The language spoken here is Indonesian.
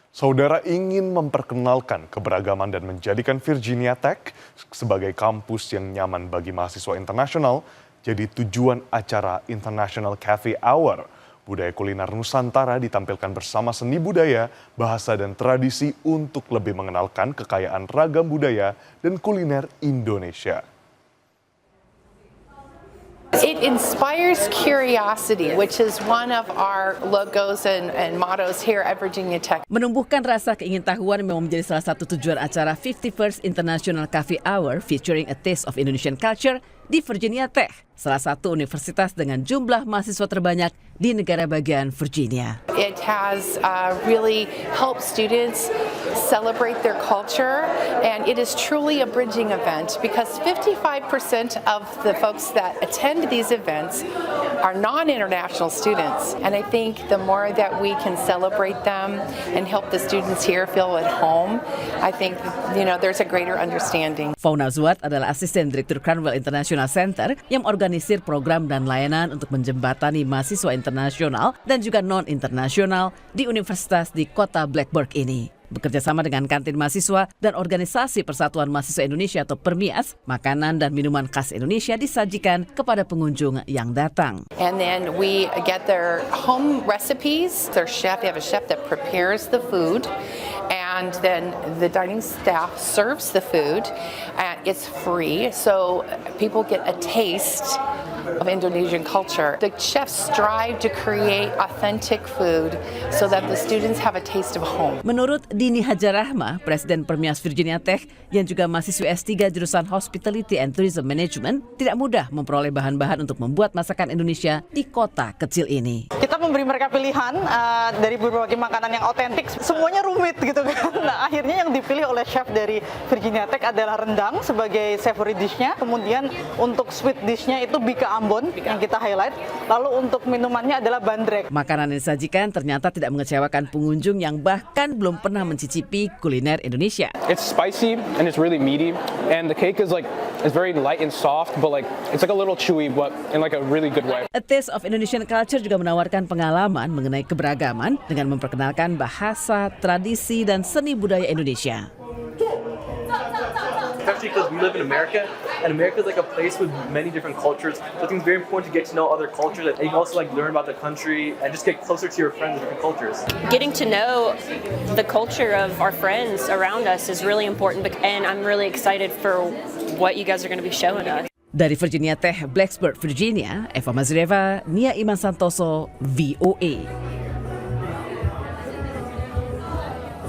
Saudara ingin memperkenalkan keberagaman dan menjadikan Virginia Tech sebagai kampus yang nyaman bagi mahasiswa internasional, jadi tujuan acara International Cafe Hour. Budaya kuliner Nusantara ditampilkan bersama seni budaya, bahasa dan tradisi untuk lebih mengenalkan kekayaan ragam budaya dan kuliner Indonesia. It inspires curiosity, which is one of our logos and mottos here at Virginia Tech. Menumbuhkan rasa keingintahuan memang menjadi salah satu tujuan acara 51st International Cafe Hour featuring a taste of Indonesian culture di Virginia Tech, salah satu universitas dengan jumlah mahasiswa terbanyak di negara bagian Virginia. It has really helped students celebrate their culture, and it is truly a bridging event because 55% of the folks that attend these events are non-international students. And I think the more that we can celebrate them and help the students here feel at home, I think, there's a greater understanding. Fauna Zuat adalah asisten direktur Cranwell International Center yang mengorganisir program dan layanan untuk menjembatani mahasiswa internasional dan juga non-internasional di universitas di kota Blacksburg ini. Bekerja sama dengan kantin mahasiswa dan organisasi Persatuan Mahasiswa Indonesia atau Permias, makanan dan minuman khas Indonesia disajikan kepada pengunjung yang datang. And then we get their home recipes. They have a chef that prepares the food, and then the dining staff serves the food. It's free, so people get a taste of Indonesian culture. The chefs strive to create authentic food so that the students have a taste of home. Menurut Dini Hajarahma, Presiden Permias Virginia Tech yang juga mahasiswa S3 jurusan Hospitality and Tourism Management, tidak mudah memperoleh bahan-bahan untuk membuat masakan Indonesia di kota kecil ini. Kita memberi mereka pilihan dari berbagai makanan yang otentik, semuanya rumit gitu kan. Nah, akhirnya yang dipilih oleh chef dari Virginia Tech adalah rendang sebagai savory dish-nya, kemudian untuk sweet dish-nya itu bika Ambon yang kita highlight, lalu untuk minumannya adalah bandrek. Makanan yang disajikan ternyata tidak mengecewakan pengunjung yang bahkan belum pernah mencicipi kuliner Indonesia. It's spicy and it's really meaty, and the cake is it's very light and soft, but it's like a little chewy, but in a really good way. A Taste of Indonesian Culture juga menawarkan pengalaman mengenai keberagaman dengan memperkenalkan bahasa, tradisi dan seni budaya Indonesia. Especially because we live in America, and America is like a place with many different cultures. So I think it's very important to get to know other cultures, and you can also learn about the country and just get closer to your friends of different cultures. Getting to know the culture of our friends around us is really important, and I'm really excited for what you guys are going to be showing us. Dari Virginia Tech, Blacksburg, Virginia, Eva Mazreva, Nia Iman Santoso, VOA.